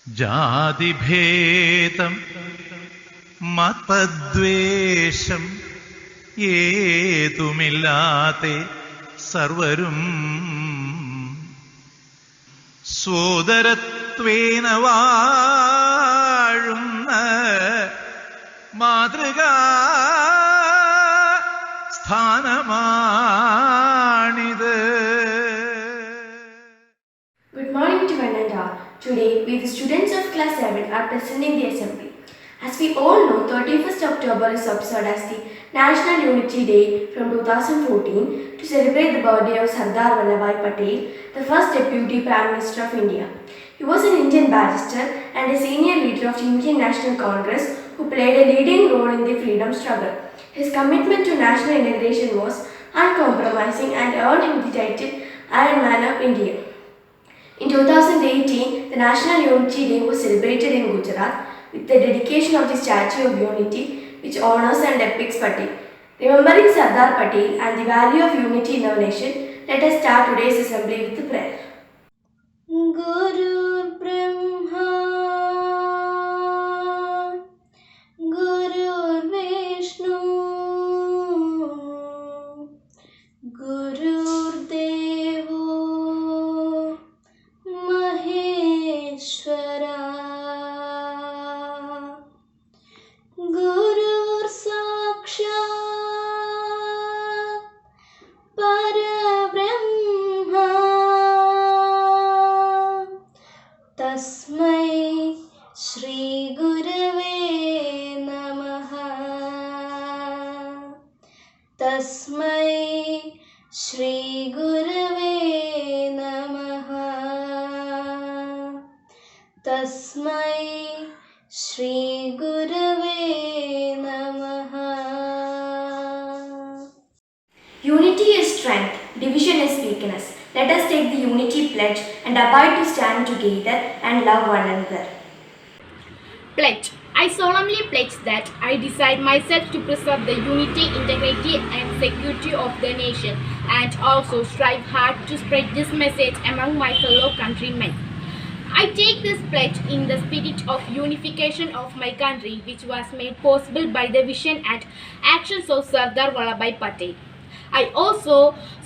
ജാതിഭേദം മതദ്വേഷം ഏതുമില്ലാതെ സർവരും സോദരത്വേന വാഴുന്ന മാതൃകാ സ്ഥാനമാണിത്. Good morning to one and all. Today, we the students of class 7 are presenting the assembly. As we all know, 31st October is observed as the National Unity Day from 2014 to celebrate the birthday of Sardar Vallabhbhai Patel, the first Deputy Prime Minister of India. He was an Indian barrister and a senior leader of the Indian National Congress who played a leading role in the freedom struggle. His commitment to national integration was uncompromising and earned him the title Iron Man of India. In 2018, the National Unity Day was celebrated in Gujarat with the dedication of the Statue of Unity, which honors and depicts Patel. Remembering Sardar Patel and the value of unity in our nation, let us start today's assembly with a prayer. Guru Brahma, Guru Vishnu, Guru Devo Maheshwara, Guru Sakshat Parabrahma, Tasmai Shri Gurave Namaha, Tasmai Shri Gurave Namaha, Tasmai Shri Gurave Namaha. Unity is strength, division is weakness. Let us take the unity pledge and abide to stand together and love one another. Pledge. I solemnly pledge that I decide myself to preserve the unity, integrity and security of the nation and also strive hard to spread this message among my fellow countrymen. I take this pledge in the spirit of unification of my country, which was made possible by the vision and actions of Sardar Vallabhbhai Patel. I also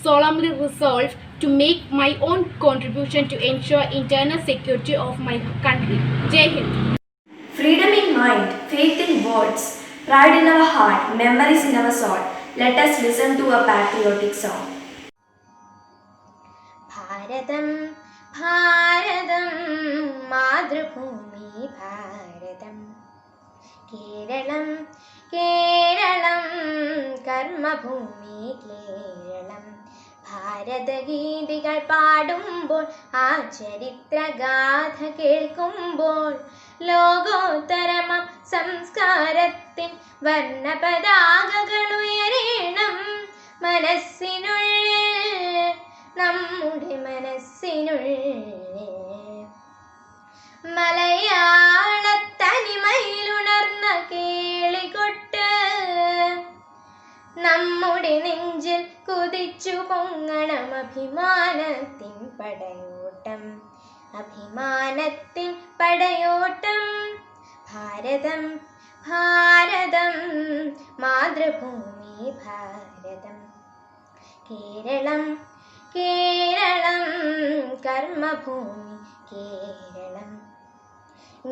solemnly resolve to make my own contribution to ensure internal security of my country. Jai Hind. Freedom in mind, faith in words, pride in our heart, memories in our soul. Let us listen to a patriotic song. ഭാരതം ഭാരതം മാതൃഭൂമി ഭാരതം, കേരളം കേരളം കർമ്മഭൂമി കേരളം. ഭാരതഗീതികൾ പാടുമ്പോൾ ആ ചരിത്രഗാഥ കേൾക്കുമ്പോൾ ലോകോത്തരമം സംസ്കാരത്തിൻ വർണ്ണപതാകകളുയരണം മനസ്സിനുള്ളിൽ, നമ്മുടെ മനസ്സിനുള്ളിൽ. മലയാളത്തനിമയിലുണർന്ന കേളികൊട്ട് നമ്മുടെ നെഞ്ചിൽ കുതിച്ചു പൊങ്ങണം അഭിമാനത്തിൻ പടയോട്ടം, അഭിമാനത്തിൻ പടയോട്ടം. ഭാരതം ഭാരതം മാതൃഭൂമി ഭാരതം, കേരളം കേരളം കർമ്മഭൂമി കേരളം.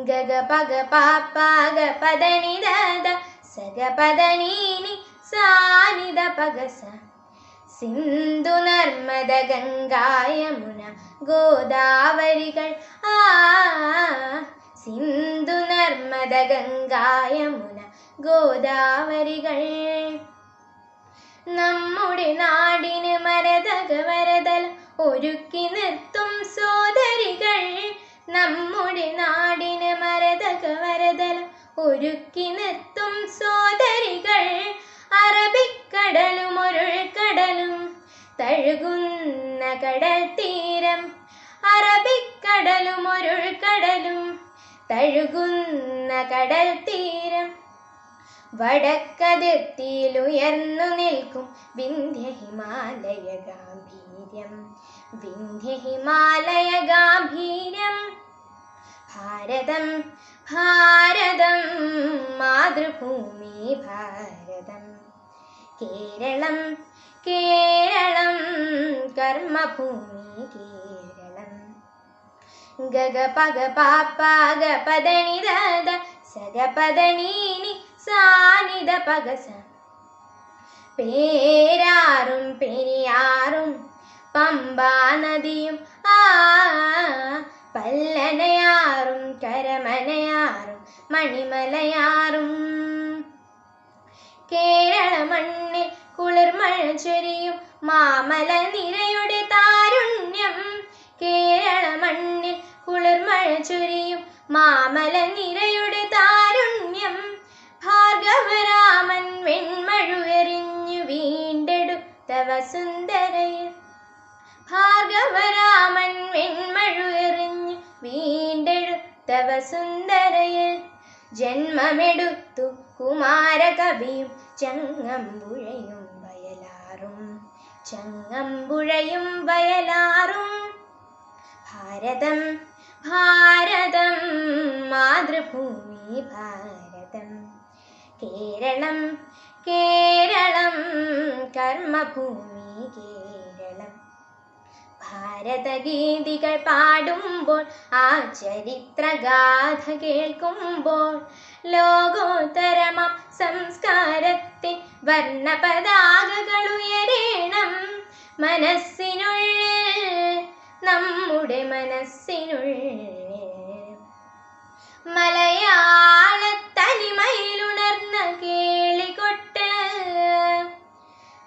ഗഗ പഗ പാപ്പ ഗ പദനി ദദ സഗ പദനീനി സാനിദ പഗസ. സിന്ധു നർമ്മദ ഗംഗാ യമുന ഗോദാവരികൾ ആ, സിന്ധു നർമ്മദ ഗംഗാ യമുന ഗോദാവരികൾ. നമ്മുടെ നാടിന് മരതക വരതൽ ഒരുക്കി നിർത്തും സോദരികൾ, നമ്മുടെ നാടിന് മരതക വരതൽ ഒരുക്കി നിർത്തും സോദരികൾ. അറബിക്കടലും ഉരുൾക്കടലും തഴുകുന്ന കടൽ തീരം, അറബിക്കടലും ഉരുൾക്കടലും തഴുകുന്ന കടൽ തീരം. വടക്കതിർത്തിയിലുയർന്നു നിൽക്കും വിന്ധ്യ ഹിമാലയ ഗാംഭീര്യം, വിന്ധ്യ ഹിമാലയ ഗാംഭീര്യം. ഭാരതം ഭാരതം മാതൃഭൂമി ഭാരതം കേരളം കേരളം കർമ്മഭൂമി കേരളം ഗഗ പഗ പാപ്പ ഗ പദനി ദദ സഗ പദനീനി സാനിദ പഗസ പേരാറും പെരിയാറും പമ്പാ നദിയും പല്ലനയാറും കരമനയാറും മണിമലയാറും കേരള മണ്ണിൽ കുളിർമഴ ചൊരിയും മാമല നിരയുടെ താരുണ്യം കേരള മണ്ണിൽ കുളിർമഴ ചൊരിയും മാമല നിരയുടെ താരുണ്യം ഭാർഗവരാമൻ വെൺമഴുകെറിഞ്ഞു വീണ്ടെടുത്ത വസുന്ധരയിൽ ഭാർഗവരാമൻ വെൺമഴുകെറിഞ്ഞു വീണ്ടെടുത്ത വസുന്ധരയിൽ ജന്മമെടുത്തു കുമാരകവിയും ചങ്ങമ്പുഴയും വയലാറും ചങ്ങമ്പുഴയും വയലാറും ഭാരതം ഭാരതം മാതൃഭൂമി ഭാരതം കേരളം കേരളം കർമ്മഭൂമി കേരളം ഭാരതഗീതികൾ പാടുമ്പോൾ ആ ചരിത്രഗാഥ കേൾക്കുമ്പോൾ ലോകോത്തരമാം സംസ്കാരത്തിൻ വർണ്ണപതാകകൾ ഉയരേണം മനസ്സിനുള്ളിൽ നമ്മുടെ മനസ്സിനുള്ളിൽ മലയാളത്തനിമയിലുണർന്ന കേളികൊട്ട്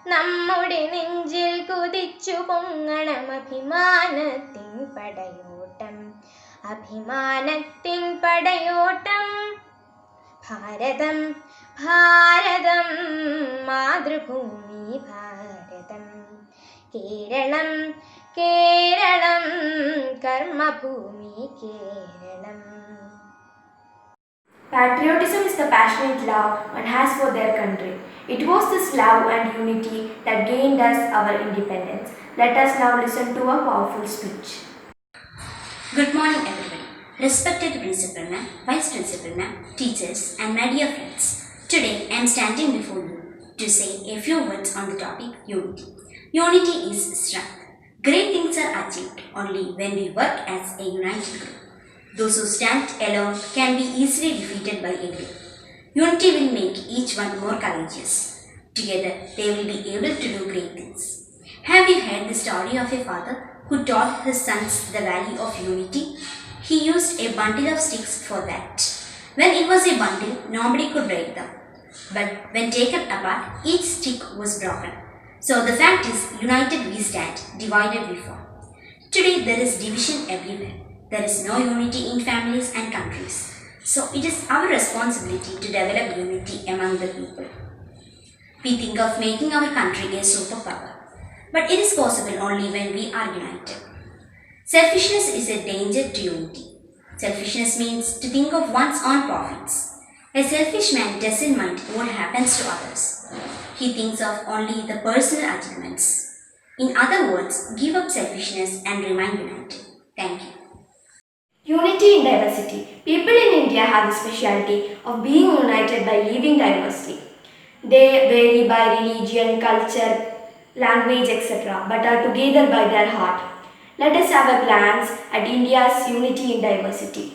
നമ്മുടെ നെഞ്ചിൽ കുതിച്ചു പൊങ്ങണം അഭിമാനത്തിൻ പടയോട്ടം അഭിമാനത്തിൻ പടയോട്ടം ഭാരതം ഭാരതം മാതൃഭൂമി ഭാരതം കേരളം കേരളം കർമ്മഭൂമി Keralam. Patriotism is the passionate love one has for their country. It was this love and unity that gained us our independence. Let us now listen to a powerful speech. Good morning, everybody. Respected Principal Ma'am, Vice Principal Ma'am, teachers, and my dear friends. Today, I am standing before you to say a few words on the topic unity. Unity is strength. Great things are achieved only when we work as a united group. Those who stand alone can be easily defeated by everyone. Unity will make each one more courageous. Together, they will be able to do great things. Have you heard the story of a father who taught his sons the value of unity? He used a bundle of sticks for that. When it was a bundle, nobody could break them. But when taken apart, each stick was broken. So the fact is, united we stand, divided we fall. Today there is division everywhere. There is no unity in families and countries. So it is our responsibility to develop unity among the people. We think of making our country a superpower. But it is possible only when we are united. Selfishness is a danger to unity. Selfishness means to think of one's own profits. A selfish man doesn't mind what happens to others. He thinks of only the personal achievements. In other words, give up selfishness and remain united. Thank you. Unity in diversity. People in India have the specialty of being united by living diversely. They vary by religion, culture, language, etc., but are together by their heart. Let us have a glance at India's unity in diversity.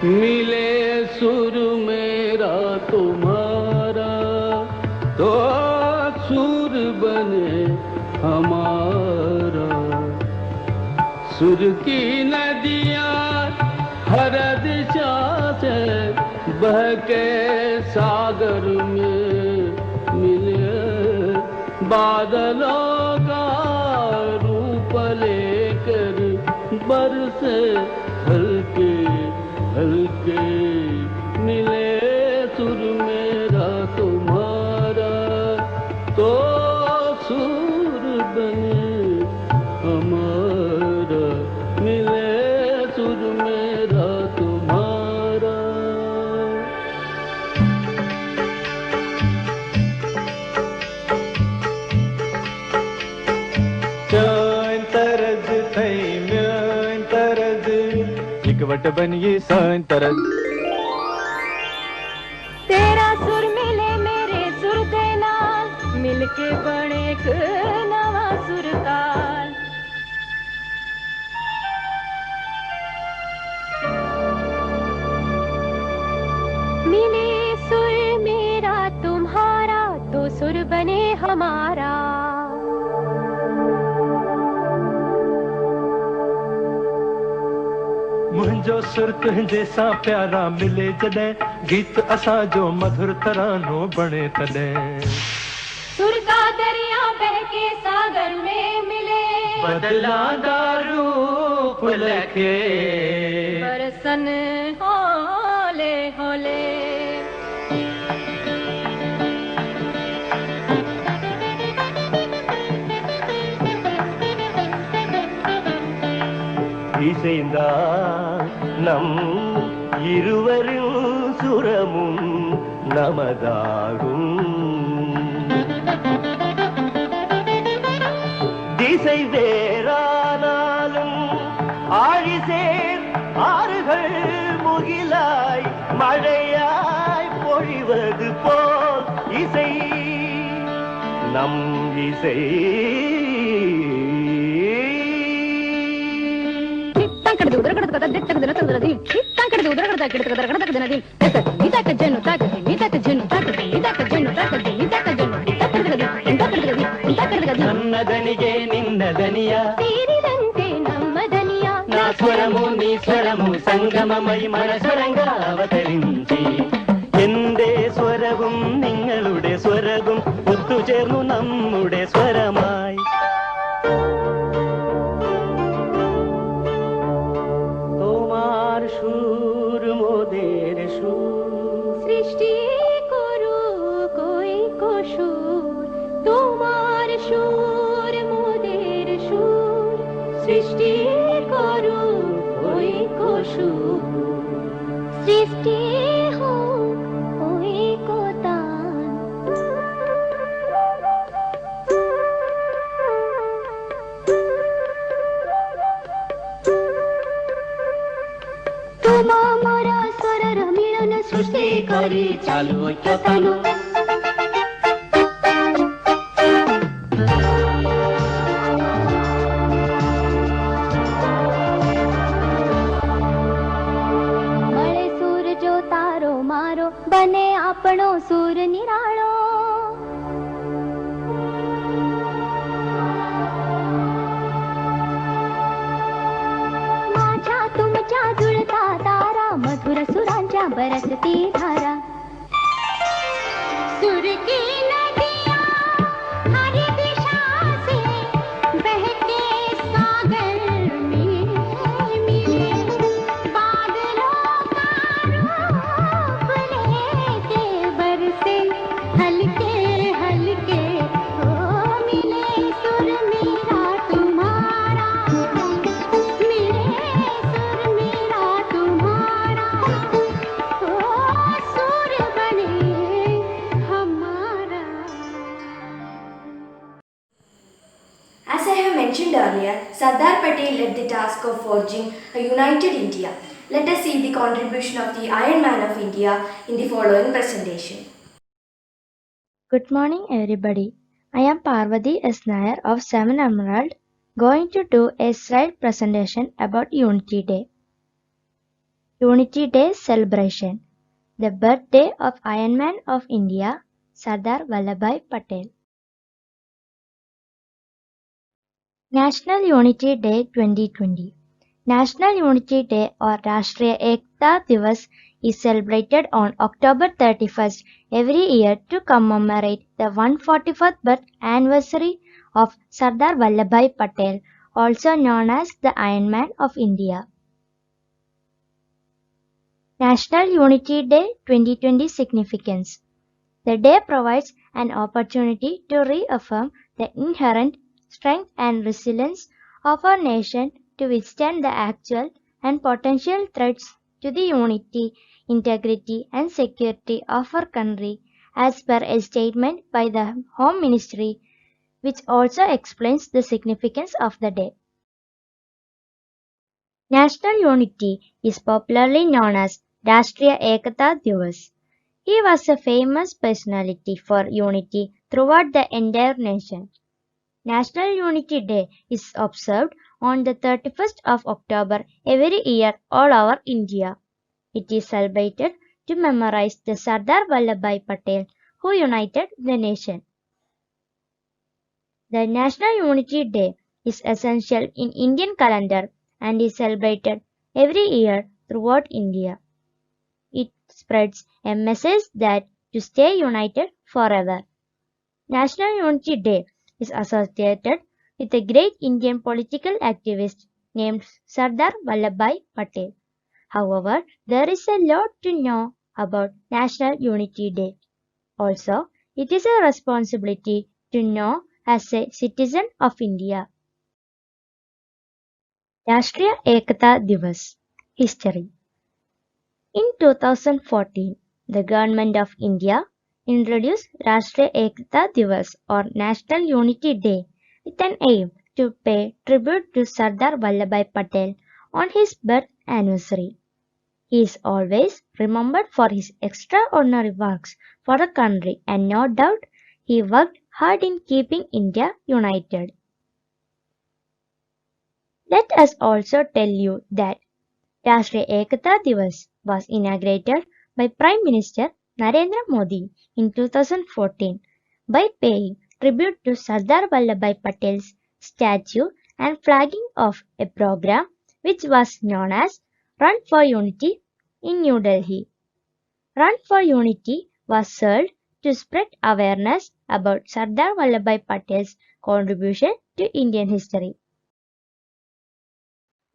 मिले सुर मेरा तुम्हारा तो सुर बने हमारा सुर की नदियाँ हर दिशा से बह के सागर में मिले बादलों का रूप लेकर बरसे हल्के हल्के मिले सुर मेरा तुम्हारा तो सुर बने हमारा मिले सुर मेरा तुम्हारा इकवट बनिए सांतरन। तेरा सुर मिले मेरे सुर दे नाल, मिलके बने एक नवा सुर ताल। मिले सुर मेरा तुम्हारा, तो सुर बने हमारा। मुंहिंजो सुर तुंहिंजे सां प्यारा मिले जॾहिं, गीत असां जो मधुर तरानो बणे तॾहिं। सुर का दरिया बहके सागर में मिले, बदलांदा रूप लखे बरसन होले होले। இசைந்தா நம் இருவரின் சுரமும் நமதாகும். திசை வேறானாலும் ஆழிசேர் ஆறுகள் முகிலாய் மழையாய் பொழிவது போல் இசை நம் இசை. నన్నదనిగే నిన్నదనియ తీరిదంతే నమ్మదనియ, నా స్వరము నీ స్వరము സംഗമമൈ മനസ്വരങ്ക അവതരിഞ്ചി. എന്റെ സ്വരവും നിങ്ങളുടെ സ്വരവും ഒത്തുചേർന്നു നമ്മുടെ സ്വരമായി. তোমার সুর মোদের সুর, সৃষ্টি করু কই কসুর। তোমার সুর মোদের সুর, সৃষ্টি করু কই কসুর। সৃষ্টি হোক ওই কোতান। তোমা মোরা স্বরর মিলন সৃষ্টি করি চালু ঐক্যতানু। મળે સૂર જો તારો મારો, બને આપણો સૂર નિરાળો। माझ्या तुमच्या जुळता तारा, मधुर सुरांच्या बरसती धारा। सुर की नदियाँ हर दिशा से बहके सागर में मिले। बादलों का रूप लेके बरसे हल्के हल्के हो मिले। सुर मेरा तुम्हारा, मिले सुर मेरा तुम्हारा, ओ सुर बने हमारा। As I have mentioned earlier, Sardar Patel led the task of forging a united India. Let us see the contribution of the Iron Man of India in the following presentation. Good morning, everybody. I am Parvati S. Nair of 7 Emerald, going to do a slide presentation about Unity Day. Unity Day celebration. The birthday of Iron Man of India, Sardar Vallabhbhai Patel. National Unity Day 2020. National Unity Day or Rashtriya Ekta Divas is celebrated on October 31st every year to commemorate the 144th birth anniversary of Sardar Vallabhbhai Patel, also known as the Iron Man of India. National Unity Day 2020 significance. The day provides an opportunity to reaffirm the inherent strength and resilience of our nation to withstand the actual and potential threats to the unity, integrity and security of our country, as per a statement by the Home Ministry, which also explains the significance of the day. National unity is popularly known as Rashtriya Ekata Divas. He was a famous personality for unity throughout the entire nation. National Unity Day is observed on the 31st of October every year all over India. It is celebrated to memorize the Sardar Vallabhbhai Patel who united the nation. The National Unity Day is essential in Indian calendar and is celebrated every year throughout India. It spreads a message that to stay united forever. National Unity Day is associated with a great Indian political activist named Sardar Vallabhbhai Patel. However, there is a lot to know about National Unity Day. Also, it is a responsibility to know as a citizen of India. Rashtriya Ekata Divas History. In 2014, the Government of India introduced Rashtriya Ekata Divas or National Unity Day with an aim to pay tribute to Sardar Vallabhbhai Patel on his birth anniversary. He is always remembered for his extraordinary works for the country and no doubt he worked hard in keeping India united. Let us also tell you that Rashtriya Ekata Divas was inaugurated by Prime Minister Narendra Modi in 2014 by paying tribute to Sardar Vallabhbhai Patel's statue and flagging off a program which was known as Run for Unity in New Delhi. Run for Unity was held to spread awareness about Sardar Vallabhbhai Patel's contribution to Indian history.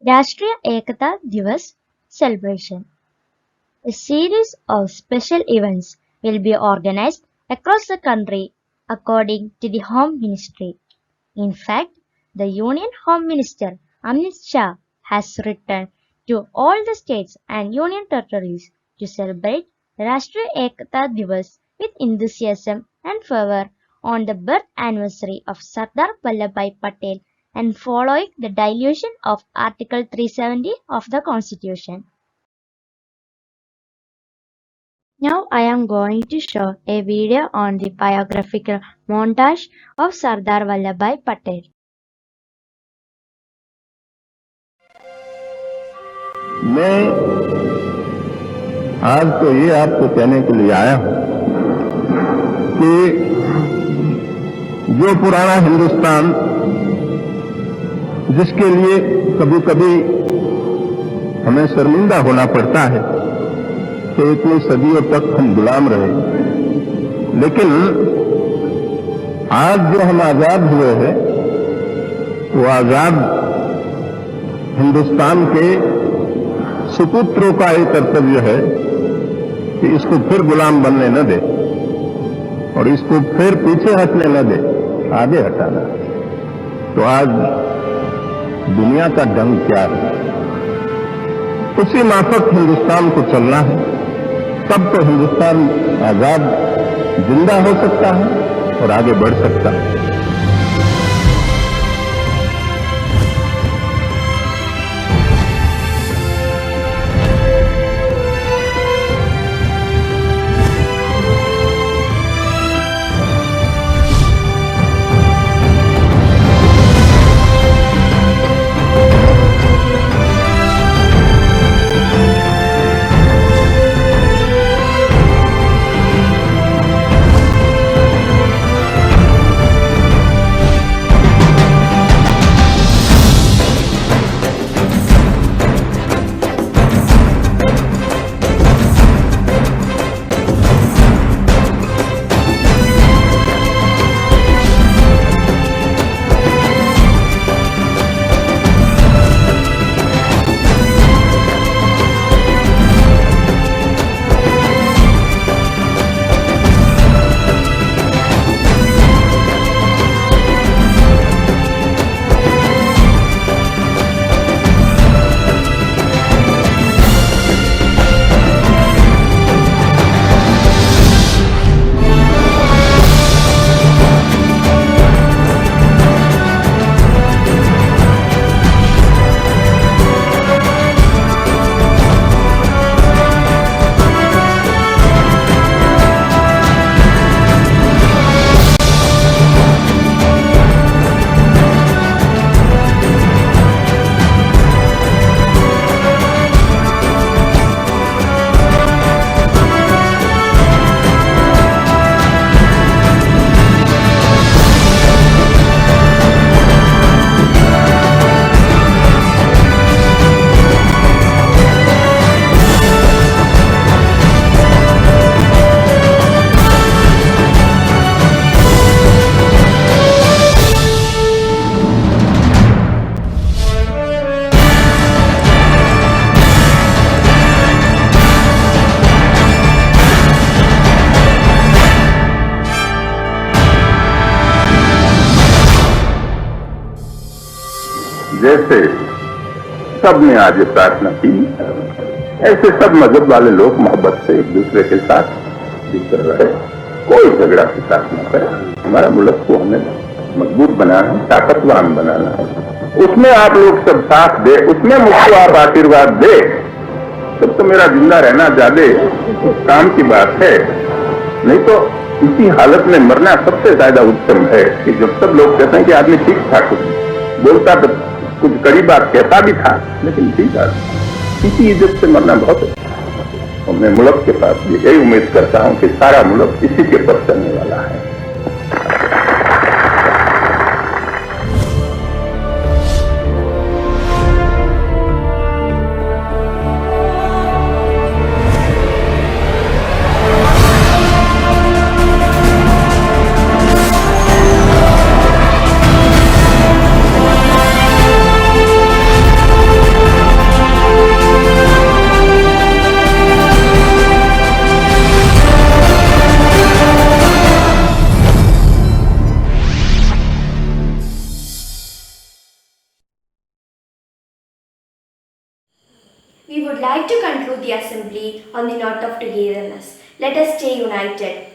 Rashtriya Ekata Divas celebration. A series of special events will be organized across the country according to the Home Ministry. In fact, the Union Home Minister Amit Shah has written to all the states and union territories to celebrate Rashtriya Ekata Divas with enthusiasm and fervor on the birth anniversary of Sardar Vallabhbhai Patel and following the dilution of Article 370 of the Constitution. Now I am going to show a video on the biographical montage of Sardar Vallabhbhai Patel. मैं आज तो ये आपको कहने के लिए आया हूं कि जो पुराना हिंदुस्तान जिसके लिए कभी कभी हमें शर्मिंदा होना पड़ता है कि इतनी सदियों तक हम गुलाम रहे, लेकिन आज जो हम आजाद हुए हैं वो आजाद हिंदुस्तान के सुपुत्रों का एक कर्तव्य है कि इसको फिर गुलाम बनने न दे और इसको फिर पीछे हटने न दे, आगे हटाना। तो आज दुनिया का ढंग क्या है, उसी माफक हिंदुस्तान को चलना है, तब तो हिंदुस्तान आजाद जिंदा हो सकता है और आगे बढ़ सकता है। जैसे सबने आज ये प्रार्थना की, ऐसे सब मजहब वाले लोग मोहब्बत से एक दूसरे के साथ जीते रहे, कोई झगड़ा फिसाद न करे। हमारा मुल्क को हमें मजबूत बनाना है, ताकतवान बनाना है, उसमें आप लोग सब साथ दे, उसमें मुझको आप आशीर्वाद दे, तब तो मेरा जिंदा रहना ज्यादा काम की बात है। नहीं तो इसी हालत में मरना सबसे ज्यादा उत्तम है कि जब सब लोग कहते हैं कि आदमी ठीक था, कुछ बोलता तो कुछ कड़ी बात कहता भी था, लेकिन ठीक है, इसी इज्जत से मरना बहुत अच्छा। और मैं मुल्क के पास भी यही उम्मीद करता हूं कि सारा मुल्क इसी के पर चलने वाला है। We would like to conclude the assembly on the note of togetherness. Let us stay united.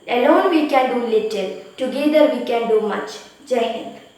Alone we can do little, together we can do much. Jai Hind.